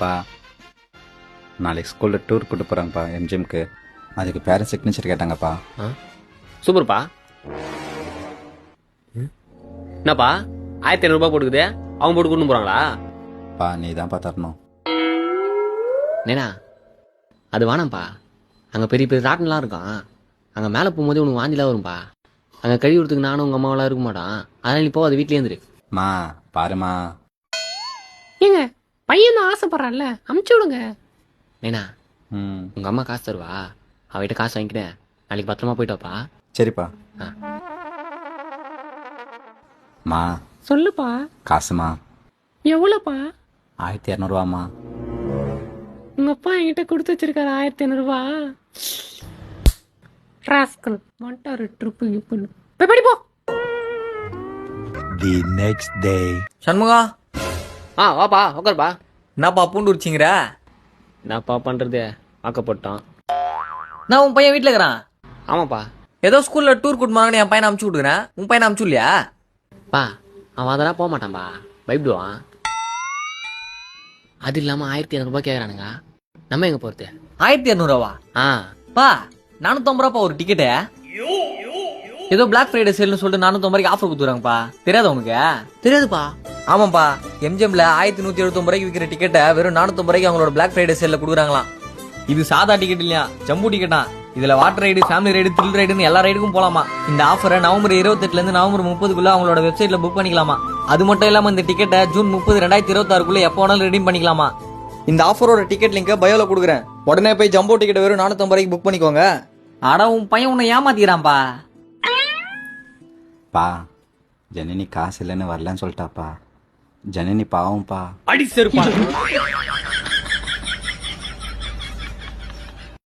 பா நாளைக்கு ஸ்கூலில் டூர் கூட்டு போகிறாங்கப்பா எம்ஜிஎம்க்கு. அதுக்கு பேரண்ட்ஸ் சிக்னேச்சர் கேட்டாங்கப்பா. சூப்பர்ப்பா. என்னப்பா 1500 போட்டுக்குது, அவங்க போட்டு கூட்டு போறாங்களா? பா நீ தான்ப்பா தரணும். நேனா அது வேணாம்ப்பா. அங்கே பெரிய பெரிய ராட்டன்லாம் இருக்கும். அங்கே மேலே போகும்போது உனக்கு வாந்திலாம் வரும்பா. அங்கே கழுவுறதுக்கு நானும் உங்கள் அம்மாவெல்லாம் இருக்க மாட்டான். அதனால நீ போ, அது வீட்லேயே இருந்துரு. மா பாருமா. ஏங்க பையன் தான் ஆசைப்படுறான்ல, அமுச்சு விடுங்க. நேனா ம் உங்கள் அம்மா காசு தருவா, அவகிட்ட காசு வாங்கிக்கிறேன். நாளைக்கு பத்திரமா போயிட்டு வாப்பா. சரிப்பா. மா சொல்லுப்பா. காசுமா எவ்வளோப்பா? 1200 உங்க அப்பா என்கிட்ட கொடுத்து வச்சிருக்காரு 1500. ராஸ்கல் வந்துட்டாரு ட்ரிப்பு இப்பன்னு போய் படிப்போ. The next day. சண்முகா, வாப்பா உட்காருப்பா. என்னப்பா பூண்டு உரிச்சிங்கிற? என்னப்பா பண்ணுறது, வாக்கப்பட்டான். நான் உன் பையன் வீட்டில் இருக்கிறான். ஆமாப்பா. ஏதோ ஸ்கூல்ல டூர் கூட்டு போனாங்கன்னு என் பையனை அமுச்சு விட்டுக்கிறேன். உன் பையனை அமுச்சு இல்லையா? பா அவன் அதெல்லாம் போக மாட்டான்பா, பயப்படுவான். அது இல்லாமல் 1500 கேட்குறானுங்க. நம்ம எங்கே போகிறது? 1200 பா 450 ஒரு டிக்கெட்டு. ஏதோ பிளாக் ஃப்ரைடே சேல்னு சொல்லிட்டு 450 ஆஃபர் கொடுத்துறாங்கப்பா. தெரியாத உனக்கு? தெரியாதுப்பா. ஆமாப்பா, எம்ஜிஎம்ல 1179 விற்கிற டிக்கெட்டை வெறும் 450 அவங்களோட பிளாக் ஃப்ரைடே சேல்ல கொடுக்குறாங்களாம். இது சாதா டிக்கெட் இல்லையா, ஜம்பு டிக்கெட்டா. இதுல water ride, family ride, thrill ரைடுன்னு எல்லா ரைடுக்கும் போலாமா. இந்த ஆஃபரை நவம்பர் 28 இருந்து நவம்பர் 30 அவங்களோட வெப்சைட்ல புக் பண்ணிக்கலாமா. அது மட்டும் இல்லாம இந்த டிக்கெட்டை ஜூன் 30, 2026 எப்போ வேணாலும் ரெடீம் பண்ணிக்கலாமா. இந்த ஆஃபரோட டிக்கெட் லிங்கை பயோல கொடுக்குறேன். உடனே போய் ஜம்போ டிக்கெட் வெறும் 450 புக் பண்ணிக்கோங்க. ஆனா உன் பையன் உன்னை ஏமாத்திக்கிறான்பா. பா ஜனனி காசு இல்லைன்னு வரலன்னு சொல்லிட்டாப்பா. ஜனனி பாவம்ப்பா. அடி செருப்பா.